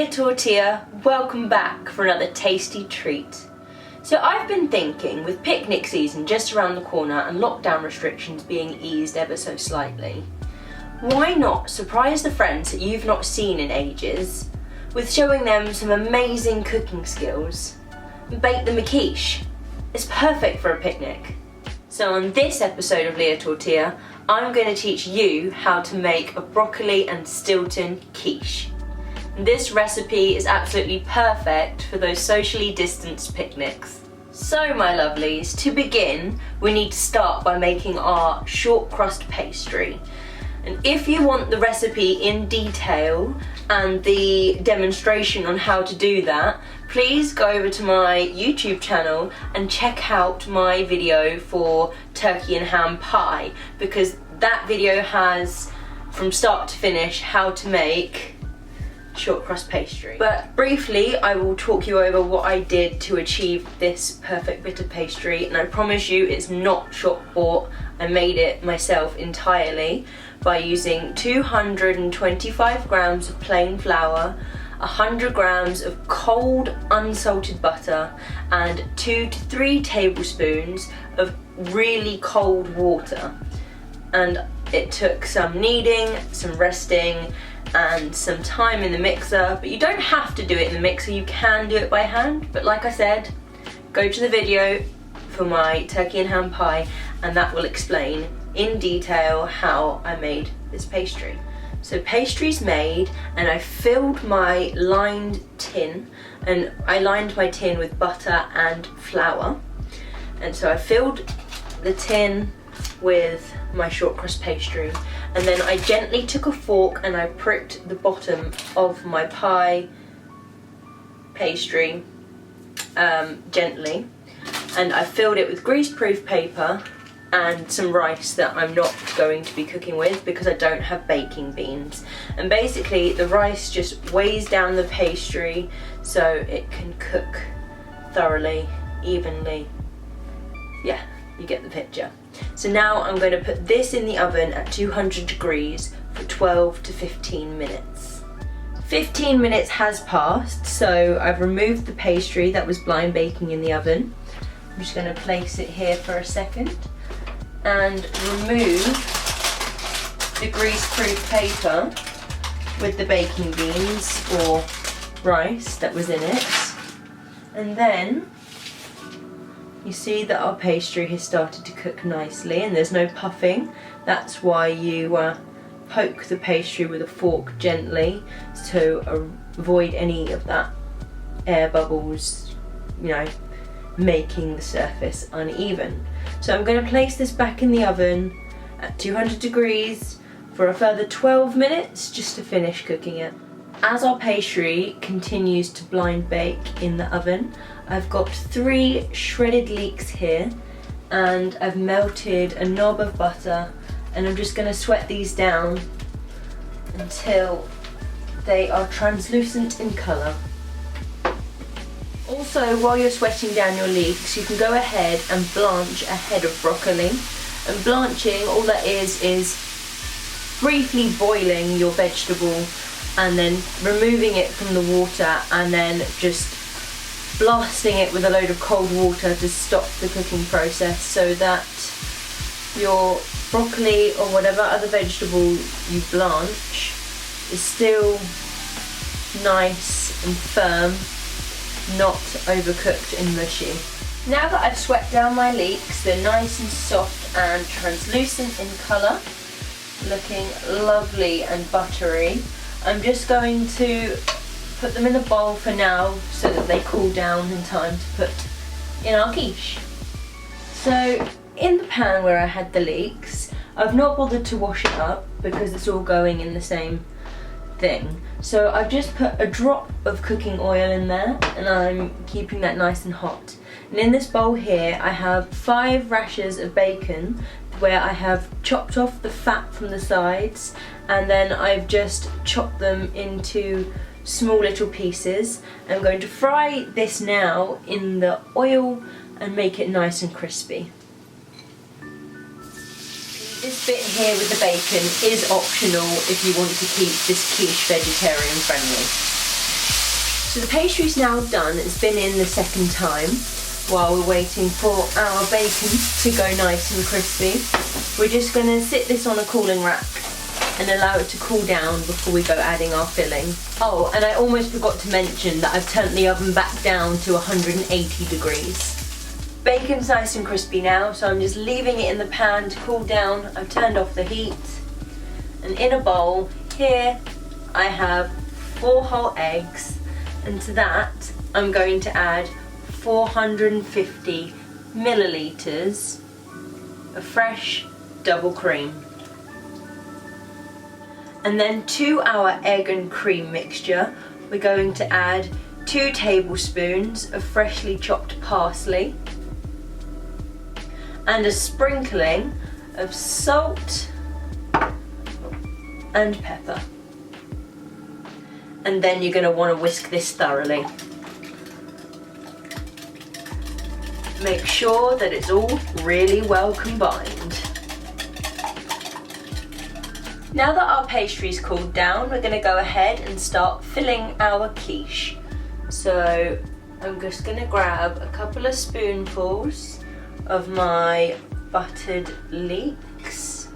Leah Tortilla, welcome back for another tasty treat. So I've been thinking, with picnic season just around the corner and lockdown restrictions being eased ever so slightly, why not surprise the friends that you've not seen in ages with showing them some amazing cooking skills and bake them a quiche. It's perfect for a picnic. So on this episode of Leah Tortilla, I'm going to teach you how to make a broccoli and Stilton quiche. This recipe is absolutely perfect for those socially distanced picnics. So my lovelies, to begin, we need to start by making our short crust pastry. And if you want the recipe in detail and the demonstration on how to do that, please go over to my YouTube channel and check out my video for turkey and ham pie, because that video has, from start to finish, how to make short crust pastry. But briefly, I will talk you over what I did to achieve this perfect bit of pastry, and I promise you it's not shop bought. I made it myself entirely by using 225 grams of plain flour, 100 grams of cold unsalted butter, and 2 to 3 tablespoons of really cold water. And it took some kneading, some resting, and some time in the mixer, but you don't have to do it in the mixer, you can do it by hand. But like I said, go to the video for my turkey and ham pie and that will explain in detail how I made this pastry. So pastry's made, and I filled my lined tin, and I lined my tin with butter and flour, and so I filled the tin with my short crust pastry, and then I gently took a fork and I pricked the bottom of my pie pastry gently, and I filled it with greaseproof paper and some rice that I'm not going to be cooking with because I don't have baking beans. And basically the rice just weighs down the pastry so it can cook thoroughly, evenly. Yeah, you get the picture. So now I'm going to put this in the oven at 200 degrees for 12 to 15 minutes. 15 minutes has passed, so I've removed the pastry that was blind baking in the oven. I'm just going to place it here for a second and remove the greaseproof paper with the baking beans or rice that was in it. And then you see that our pastry has started to cook nicely and there's no puffing. That's why you poke the pastry with a fork gently to avoid any of that air bubbles, you know, making the surface uneven. So I'm going to place this back in the oven at 200 degrees for a further 12 minutes just to finish cooking it. As our pastry continues to blind bake in the oven, I've got 3 shredded leeks here, and I've melted a knob of butter, and I'm just going to sweat these down until they are translucent in colour. Also, while you're sweating down your leeks, you can go ahead and blanch a head of broccoli. And blanching, all that is briefly boiling your vegetable and then removing it from the water and then just blasting it with a load of cold water to stop the cooking process, so that your broccoli or whatever other vegetable you blanch is still nice and firm, not overcooked and mushy. Now that I've swept down my leeks, they're nice and soft and translucent in colour, looking lovely and buttery. I'm just going to put them in a bowl for now so that they cool down in time to put in our quiche. So in the pan where I had the leeks, I've not bothered to wash it up because it's all going in the same thing. So I've just put a drop of cooking oil in there and I'm keeping that nice and hot. And in this bowl here I have 5 rashers of bacon where I have chopped off the fat from the sides, and then I've just chopped them into small little pieces. I'm going to fry this now in the oil and make it nice and crispy. This bit here with the bacon is optional if you want to keep this quiche vegetarian friendly. So the pastry's now done. It's been in the second time while we're waiting for our bacon to go nice and crispy. We're just going to sit this on a cooling rack and allow it to cool down before we go adding our filling. Oh, and I almost forgot to mention that I've turned the oven back down to 180 degrees. Bacon's nice and crispy now, so I'm just leaving it in the pan to cool down. I've turned off the heat. And in a bowl, here I have 4 whole eggs, and to that I'm going to add 450 millilitres of fresh double cream. And then to our egg and cream mixture, we're going to add 2 tablespoons of freshly chopped parsley and a sprinkling of salt and pepper. And then you're going to want to whisk this thoroughly. Make sure that it's all really well combined. Now that our pastry's cooled down, we're going to go ahead and start filling our quiche. So I'm just going to grab a couple of spoonfuls of my buttered leeks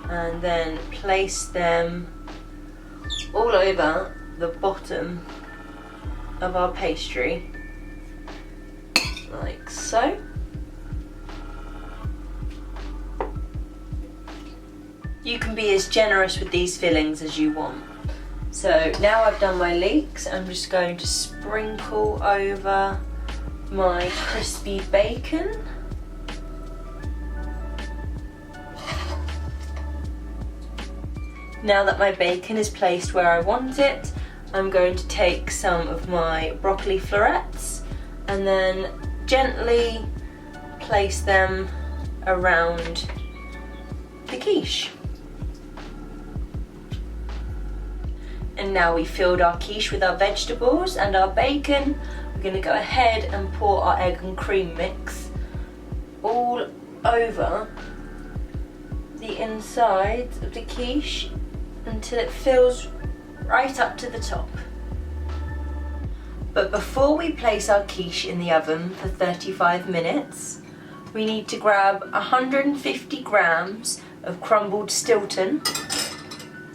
and then place them all over the bottom of our pastry, like so. You can be as generous with these fillings as you want. So now I've done my leeks, I'm just going to sprinkle over my crispy bacon. Now that my bacon is placed where I want it, I'm going to take some of my broccoli florets and then gently place them around the quiche. And now we've filled our quiche with our vegetables and our bacon. We're going to go ahead and pour our egg and cream mix all over the insides of the quiche until it fills right up to the top. But before we place our quiche in the oven for 35 minutes, we need to grab 150 grams of crumbled Stilton,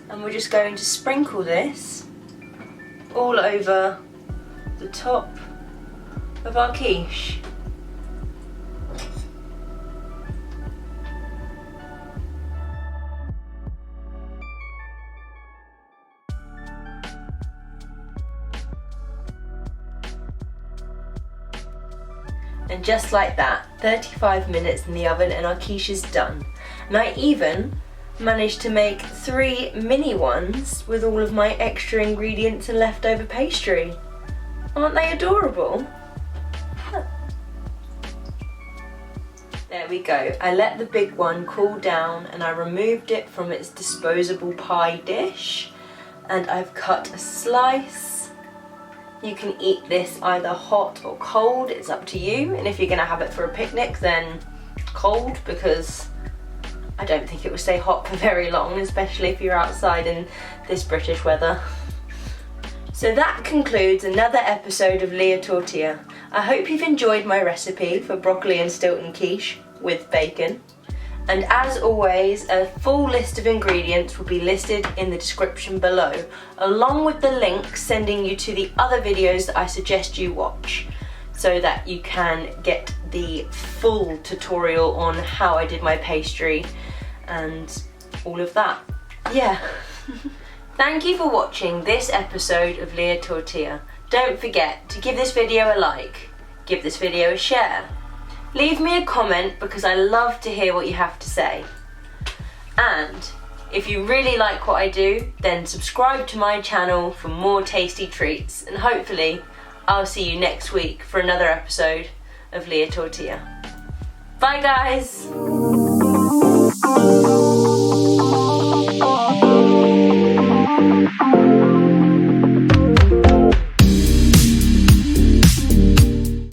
and we're just going to sprinkle this all over the top of our quiche. And just like that, 35 minutes in the oven and our quiche is done. And I even managed to make 3 mini ones with all of my extra ingredients and leftover pastry. Aren't they adorable? Huh. There we go. I let the big one cool down and I removed it from its disposable pie dish, and I've cut a slice. You can eat this either hot or cold, it's up to you. And if you're gonna have it for a picnic, then cold, because I don't think it will stay hot for very long, especially if you're outside in this British weather. So that concludes another episode of Leah Tortilla. I hope you've enjoyed my recipe for broccoli and Stilton quiche with bacon. And as always, a full list of ingredients will be listed in the description below, along with the link sending you to the other videos that I suggest you watch, so that you can get the full tutorial on how I did my pastry and all of that. Yeah. Thank you for watching this episode of Leah Tortilla. Don't forget to give this video a like, give this video a share. Leave me a comment because I love to hear what you have to say. And if you really like what I do, then subscribe to my channel for more tasty treats, and hopefully I'll see you next week for another episode of Leah Tortilla. Bye guys!